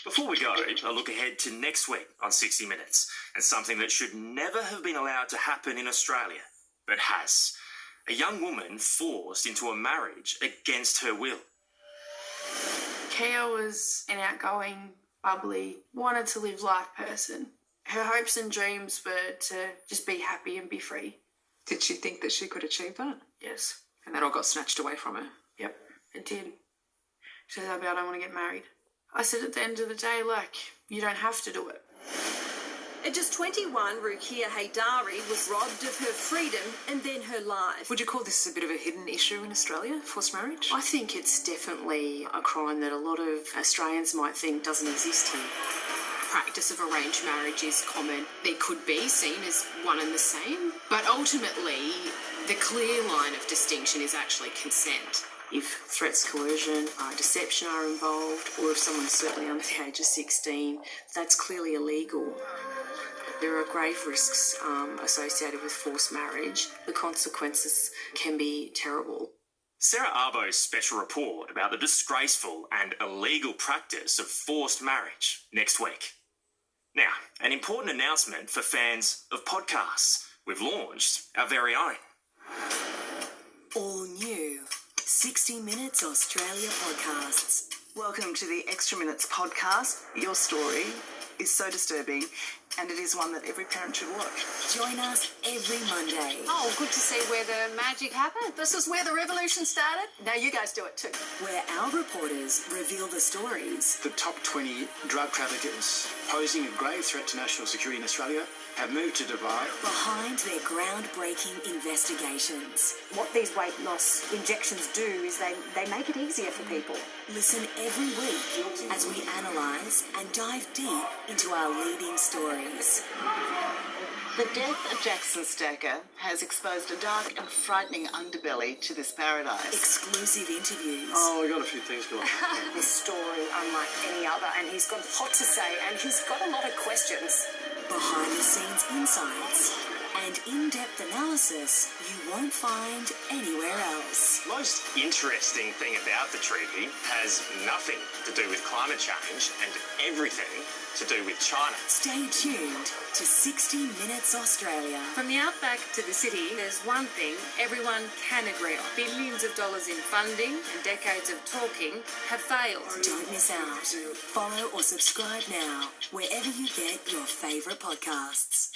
Before we go, a look ahead to next week on 60 Minutes and something that should never have been allowed to happen in Australia, but has. A young woman forced into a marriage against her will. Kia was an outgoing, bubbly, wanted to live life person. Her hopes and dreams were to just be happy and be free. Did she think that she could achieve that? Yes. And that all got snatched away from her? Yep, it did. She said, I don't want to get married. I said at the end of the day, you don't have to do it. At just 21, Rukia Heydari was robbed of her freedom and then her life. Would you call this a bit of a hidden issue in Australia, forced marriage? I think it's definitely a crime that a lot of Australians might think doesn't exist here. Practice of arranged marriage is common. It could be seen as one and the same, but ultimately the clear line of distinction is actually consent. If threats, coercion, deception are involved, or if someone's certainly under the age of 16, that's clearly illegal. There are grave risks associated with forced marriage. The consequences can be terrible. Sarah Arbo's special report about the disgraceful and illegal practice of forced marriage next week. Now, an important announcement for fans of podcasts. We've launched our very own. All new 60 Minutes Australia podcasts. Welcome to the Extra Minutes podcast. Your story is so disturbing, and it is one that every parent should watch. Join us every Monday. Oh, good to see where the magic happened. This is where the revolution started. Now you guys do it too. Where our reporters reveal the stories. The top 20 drug traffickers posing a grave threat to national security in Australia have moved to Dubai. Behind their groundbreaking investigations. What these weight loss injections do is they make it easier for people. Listen every week as we analyse and dive deep into our leading stories. The death of Jackson Stacker has exposed a dark and frightening underbelly to this paradise. Exclusive interviews. Oh, we got a few things going on. This story unlike any other, and he's got a lot to say, and he's got a lot of questions. Behind-the-scenes insights and in-depth analysis you won't find anywhere else. Most interesting thing about the treaty has nothing to do with climate change and everything to do with China. Stay tuned to 60 Minutes Australia. From the outback to the city, there's one thing everyone can agree on. Billions of dollars in funding and decades of talking have failed. Don't miss out. Follow or subscribe now, wherever you get your favourite podcasts.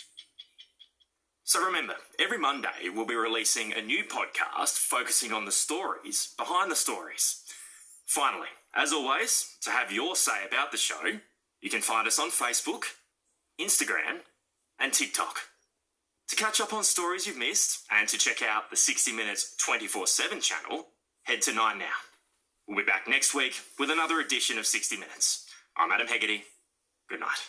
So remember, every Monday we'll be releasing a new podcast focusing on the stories behind the stories. Finally, as always, to have your say about the show, you can find us on Facebook, Instagram, and TikTok. To catch up on stories you've missed and to check out the 60 Minutes 24/7 channel, head to 9 Now. We'll be back next week with another edition of 60 Minutes. I'm Adam Hegerty. Good night.